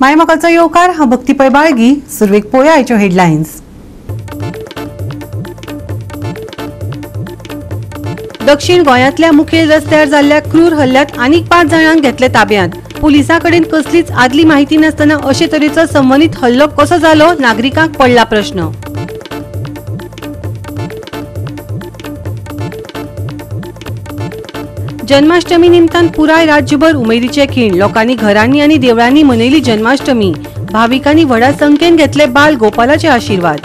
मायमोगाचो येवकार हांव भक्तीपय बाळगी. सुरवेक पळोवया आयच्यो हेडलायन्स. दक्षिण गोंयांतल्या मुखेल रस्त्यार जाल्ल्या क्रूर हल्ल्यात आनीक 5 जाणांक घेतले ताब्यांत. पुलिसां कडेन कसलीच आदली माहिती नासतना अशे तरेचो संबंदीत हल्लो कसो जालो, नागरिकांक पडला प्रश्न. जन्माष्टमी निमतान पुराय राज्यभर उमेदीचे खीण. लोकांनी घरांनी आनी देवळांनी मनयली जन्माष्टमी. भाविकांनी व्हडा संख्येन घेतले बाल गोपालाचे आशीर्वाद.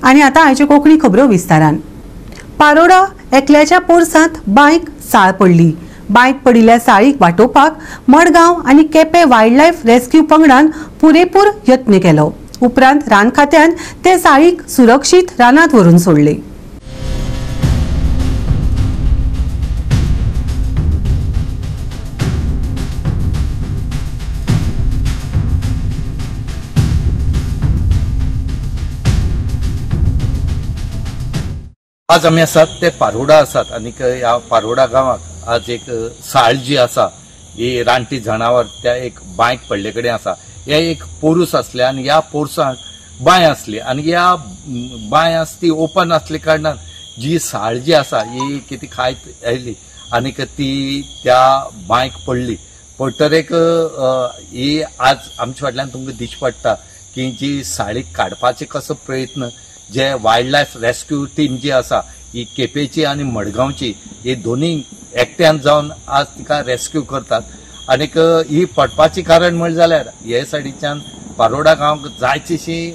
आनी आतां आयच्यो कोंकणी खबरो विस्तारान. पारोडा एकल्याच्या पोरसांत बांयक साळ पडली. बांयत पडिल्ल्या साळीक वाटोवपाक मडगांव आनी केपें वायल्ड लायफ रेस्क्यू पंगडान पुरेपूर यत्न केलो. उपरांत रान खात्यान ते साळीक सुरक्षीत रानांत व्हरून सोडले. आज आम्ही आसात ते पारोडा आसात आणि ह्या पारोडा गावात आज एक साळ जी आसा ही रानटी जनावर त्या एक बांयक पडले कडेन आसा. हे एक पोरूस असले आणि या पोरसाक बांय असली आणि या बांय ती ओपन असले कारणान जी साळ जी आसा ही किती खायत आयली आणि ती त्या बांयक पडली. पडटरेक ही आज आमच्या फाटल्यान तुमकां दिश्टी पडटा की जी साळीक काडपाचे कसो प्रयत्न जे वायल्ड लायफ रेस्क्यू टीम जी आसा ही केपेची आणि मडगांवची ही दोन्ही एकट्यान जावन आज तिका रेस्क्यू करतात. आणि ही पडपाची कारण म्हण जाल्यार हे सायडीच्यान पारोडा गांवांत जायतीशी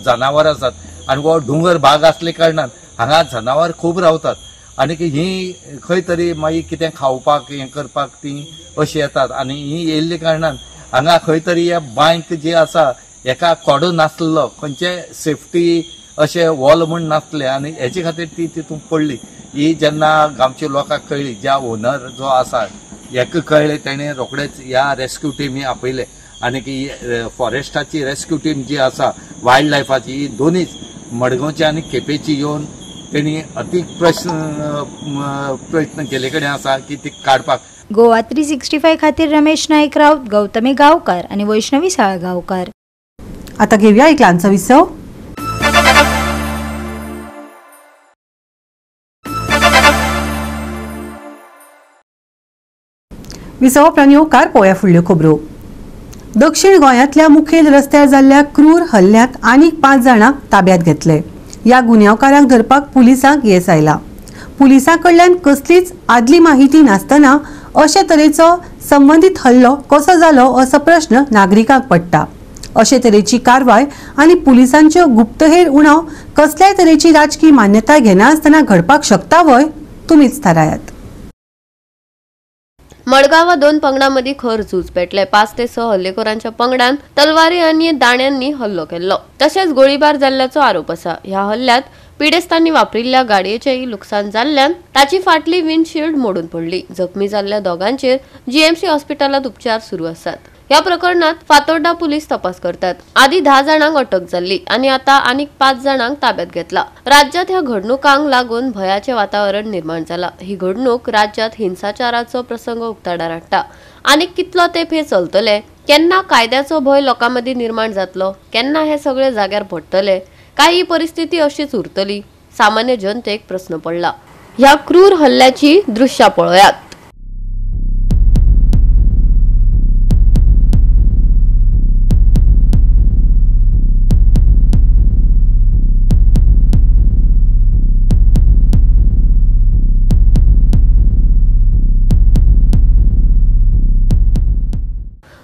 जनावर आसात आणि हो डोंगर भाग असले कारणान हांगा जनावर खूब रावतात आणि ही खंय तरी मागीर कितें खावपाक हे करपाक ती अशी येतात आणि ही येयल्ले कारणान हांगा खंय तरी हे बांयक जे आसा एका कोडो नासलो, खंयचे सेफ्टी अशे वॉल म्हण नासले आणि हेचे खातीर ती तितून पडली. ही जेन्ना गांवच्या लोकांक कळ्ळी, ज्या ओनर जो आसा हेका कळ्ळें, तेणें रोखडेच ह्या रेस्क्यू टीमी आपयले आणि फॉरेस्टाची रेस्क्यू टीम जी आसा वायल्ड लायफाची ही दोनीच मडगांवची आणि केपेची येवन तेणी अतीक प्रयत्न केले कडेन आसा की ती काडपाक. गोवा 365 खातीर रमेश नाईक राऊत, गौतमी गांवकार आणि वैष्णवी साळगांवकार. आता घेऊया एक ल्हानसो विसव. विसवोपरांत येवकार पळोवया फुडल्यो खबरो. दक्षिण गोंयांतल्या मुखेल रस्त्यार जाल्ल्या क्रूर हल्ल्यांत आनीक 5 जाणांक ताब्यांत घेतले. ह्या गुन्यांवकारांक धरपाक पुलिसांक येस आयला. पुलिसां कडल्यान कसलीच आदली माहिती नासतना अशे तरेचो संबंदीत हल्लो कसो जालो असो प्रश्न नागरिकांक पडटा. अशे तरेची कारवाय आणि पुलिसांच्यो गुप्तहेर उणाव कसल्याय तरेची राजकीय मान्यताय घेनासतना घडपाक शकता वय, तुमीच थारायात. मडगांवां 2 पंगडांमदीं खर झूज पेटले. 5 ते 6 हल्लेखोरांच्या पंगडान तलवारी आनी दाण्यांनी हल्लो केल्लो तशेंच गोळीबार जाल्ल्याचो आरोप आसा. ह्या हल्ल्यात पिडेस्तांनी वापरिल्ल्या गाडयेचेय लुकसाण जाल्ल्यान ताची फाटली विंडशील्ड मोडून पडली. जखमी जाल्ल्या दोगांचेर जीएमसी हॉस्पिटलात उपचार सुरू आसात. या प्रकरणात फातोर्डा पुलीस तपास करतात. आधी 10 जाणांक अटक जाल्ली आणि आता आनीक 5 जाणांक ताब्यात घेतला. राज्यात ह्या घडणुकांक लागून भयाचे वातावरण निर्माण जाला. ही घडणूक राज्यात हिंसाचाराचो प्रसंग उक्ताडार हाडटा. आनीक कितलो तेंप हे चलतले? केन्ना कायद्याचो भय लोकांमदी निर्माण जातलो? केन्ना हे सगळे जाग्यार पडटले? काय ही परिस्थिती अशीच उरतली? सामान्य जनतेक प्रश्न पडला. ह्या क्रूर हल्ल्याची दृश्या पळोवयात.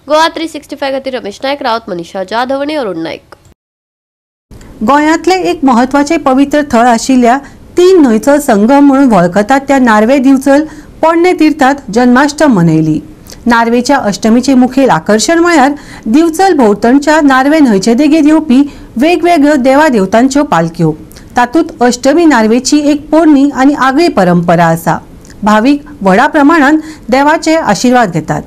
गोवा 365 खातीर रमेश नाईक राऊत, मनीषा जाधव आणि अरुण नाईक. गोंयांतले एक महत्वाचे पवित्र थळ आशिल्ल्या 3 न्हंयचो संगम म्हणून वळखतात त्या नार्वे दिवचल पोरणे तीर्थात जन्माष्टमी मनयली. नार्वेच्या अष्टमीचे मुखेल आकर्षण म्हळ्यार दिवचल भोवतणच्या नार्वे न्हंयचे देगेर येवपी वेगवेगळ्यो देवा देवतांच्यो पालख्यो. तातूंत अष्टमी नार्वेची एक पोरणी आनी आगळी परंपरा आसा. भाविक व्हडा प्रमाणात देवाचे आशीर्वाद घेतात.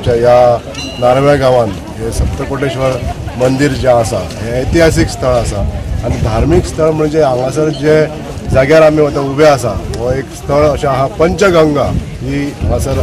आमच्या ह्या नारव्या गांवांत हे सप्तकोटेश्वर मंदिर जे आसा हे ऐतिहासीक स्थळ आसा आनी धार्मीक स्थळ म्हणजे हांगासर जे जाग्यार आमी आतां उबे आसा हो एक स्थळ अशें आहा पंचगंगा ही हांगासर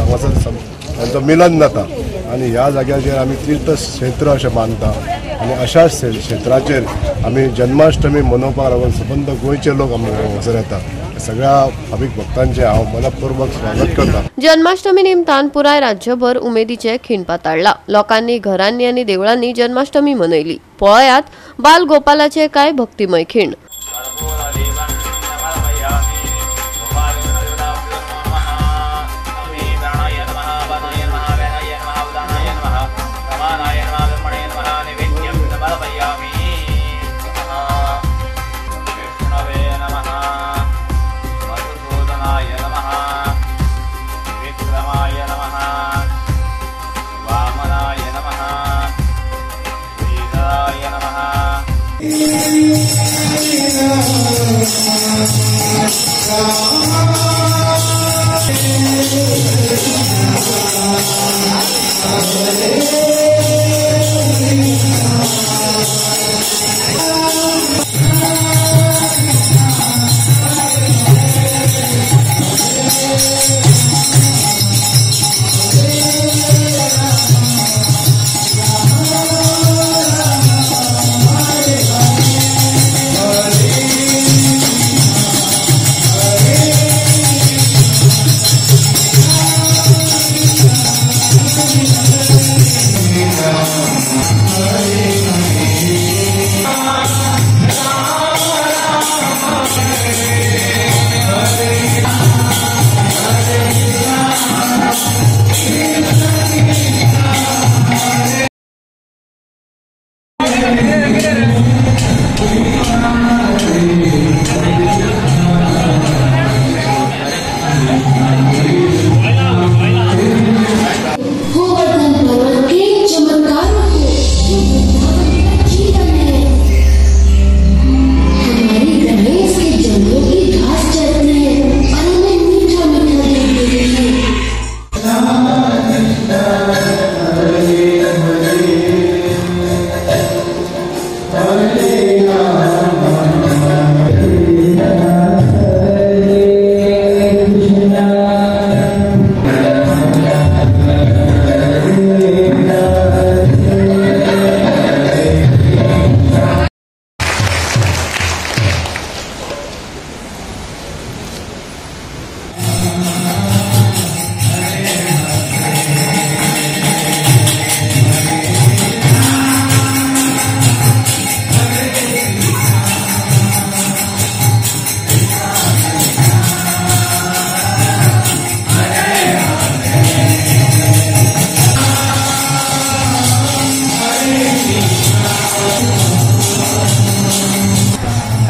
तांचो मिलन जाता आनी ह्या जाग्याचेर आमी तीर्थ क्षेत्र अशें मानता आनी अशा क्षेत्राचेर आमी जन्माष्टमी मनोवपाक लागून सबंद गोंयचे लोक आमी हांगासर येता. सगळ्या भाविक भक्तांचे हांव मनपूर्वक स्वागत करता. जन्माष्टमी निमतान पुराय राज्यभर उमेदीचे खीण पाताळ्ळा. लोकांनी घरांनी आनी देवळांनी जन्माष्टमी मनयली. पळयात बाल गोपालाचे कांय भक्तिमय खीण.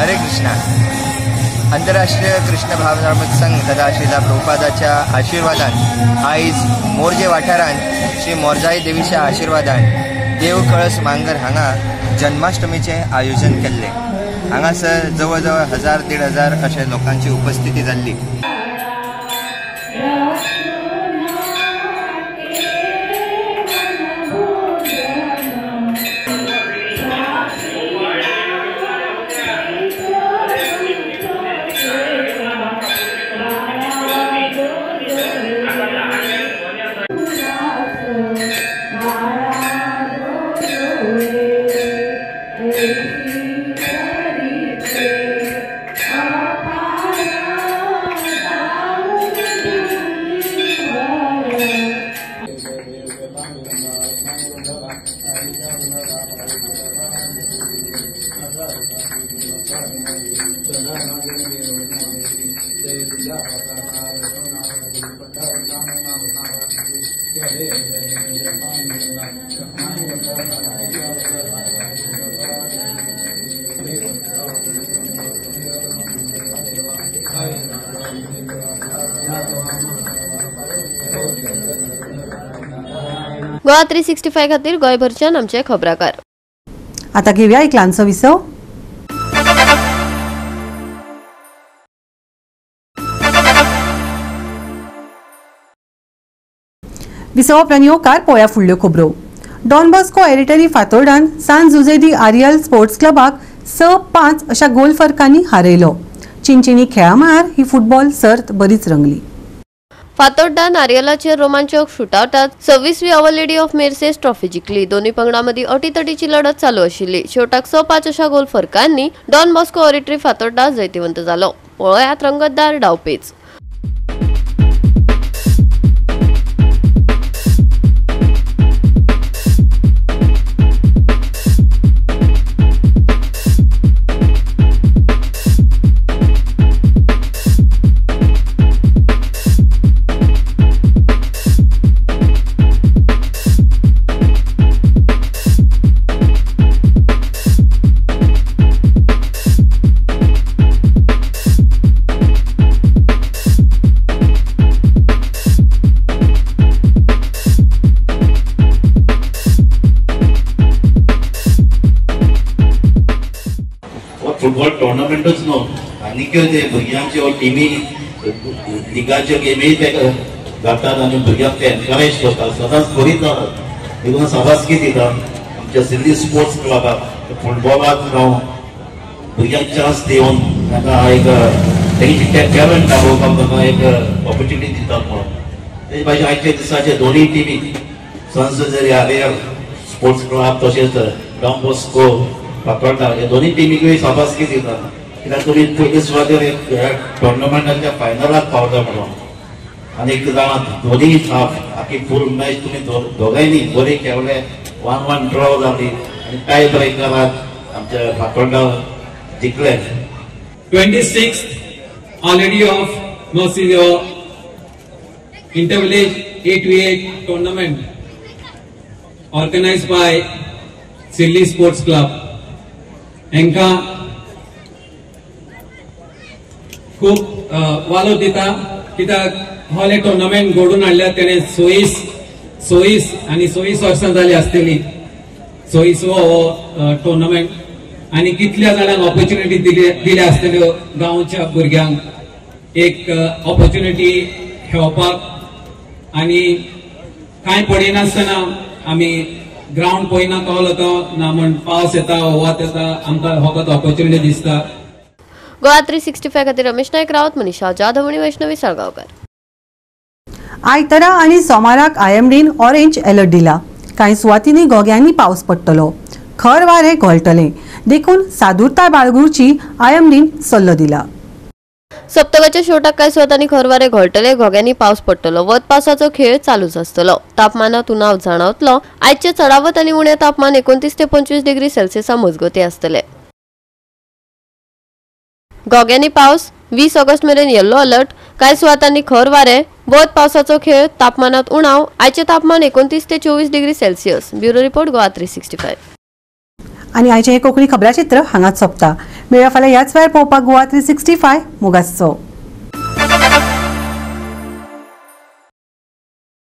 हरे कृष्णा. आंतरराष्ट्रीय कृष्ण भावनात्मक संघ तथा श्रीला प्रभुपादाच्या आशीर्वादान आयज मोरजे वाठारांत श्री मोरजाई देवीच्या आशीर्वादान देव कळस मांगर हांगा जन्माष्टमीचे आयोजन केल्ले. हांगासर जवळ जवळ 1000-1500 अशे लोकांची उपस्थिती जाल्ली. गोवा 365 खातीर गोंयभरच्यान आमचे खबराकार. आता घेऊया एक ल्हानसो विसव. विसव उपरांत पोळ्या फुडल्यो खबरो. डॉन बॉस्को एरिटरी फातोर्डान सान जुजे दी आरियल स्पोर्ट्स क्लबाक 6-5 अशा गोल फरकांनी हारयलो. चिंचिनी खेळा मळार ही फुटबॉल सर्त बरीच रंगली. फातोर्डा नारियलाचेर रोमांचक शूटआउटात 26वी our lady of Merces trophy जिखली. दोन्ही पंगडांमदी अटीतटीची लढत चालू आशिल्ली. शेवटाक 6-5 अशा गोल फरकांनी डॉन बॉस्को एरिटरी फातोर्डा जैतिवंत जालो. पळयात रंगतदार डावपेच. फुटबॉल टोर्नामेंटच न्हू आनी ते भुरग्यांच्यो टिमी लिगाच्यो गेमी ते घालतात आनी भुरग्यांक ते एनकरेज करतात. सदांच बरी जातात. देखून शाबासकी दितात आमच्या सिल्ली स्पोर्ट्स क्लबाक फुटबॉलाक हांव भुरग्यांक चान्स दिवन तांकां एक तेंची टॅलंट दाखोवपाक तांकां एक ऑपॉर्च्युनिटी दितात म्हणून. तेजे भाशेन आयच्या दिसाचे दोनूय टिमी San Jose Areal sports club तशेंच डॉन बॉस्को फातोर्डा हे दोन्ही टिमीकूय शाबासकी दितात. कित्याक तुमी पयले सुवातेर एक टोर्नामेंटाच्या फायनलाक पावता म्हणून आनी एक जाणां दोनूय हाफ आखी फूल मॅच तुमी दोगांयनी बरी खेळले. 1-1 ड्रॉ जाली आनी टाय ब्रेकराक आमच्या फातोर्डा जिखले. 26th our lady of Merces inter village 8v8 tournament organized by Silly Sports Club. हेंका खूब वालो दिता कित्याक होले टोर्नामेंट घडून हाडल्या. तेणे 26 वर्सां जाली आसतली 26वो हो टोर्नामेंट आनी कितल्या जाणांक ऑपॉर्च्युनिटी दिल्या आसतल्यो गांवच्या भुरग्यांक एक ऑपॉर्च्युनिटी खेळपाक. आनी कांय पडिनासतना आमी ग्राउंड पळयना कळलो तो ना म्हण पावस येता वत येता आमकां फकत ऑपॉर्च्युनिटी दिसता. गोवा 365 खातीर रमेश नायक रावत, मनीषा जाधव आनी वैष्णवी साळगांवकर. आयतारा आनी सोमाराक आयएमडीन ऑरेंज अलर्ट दिला. कांय सुवातींनी घोग्यांनी पावस पडटलो. खर वारें घोळटलें देखून सादुरताय बाळगूची आयएमडीन सल्लो दिला. सप्तकाच्या शेवटाक कांय सुवातांनी खर वारें घोळटले. घोग्यांनी पावस पडटलो. वत पावसाचो खेळ चालूच आसतलो. तापमानात उणाव जाणवतलो. आयचे चडावत आनी उणें तापमान 29 ते 25 डिग्री सेल्सियसा मजगतीं आसतले. घोग्यांनी पावस 20 ऑगस्ट मेरेन येल्लो अलर्ट. कांय सुवातांनी खर वारें. वत पावसाचो खेळ. तापमानात उणाव. आयचे तापमान 29 ते 24 degree Celsius. Bureau report Goa 365. आणि आयचे हे कोंकणी खबराचित्र हांगाच सोंपता. मेळ्या फाल्यां ह्याच वेळार पळोवपाक गोवा 365 मोगाचो.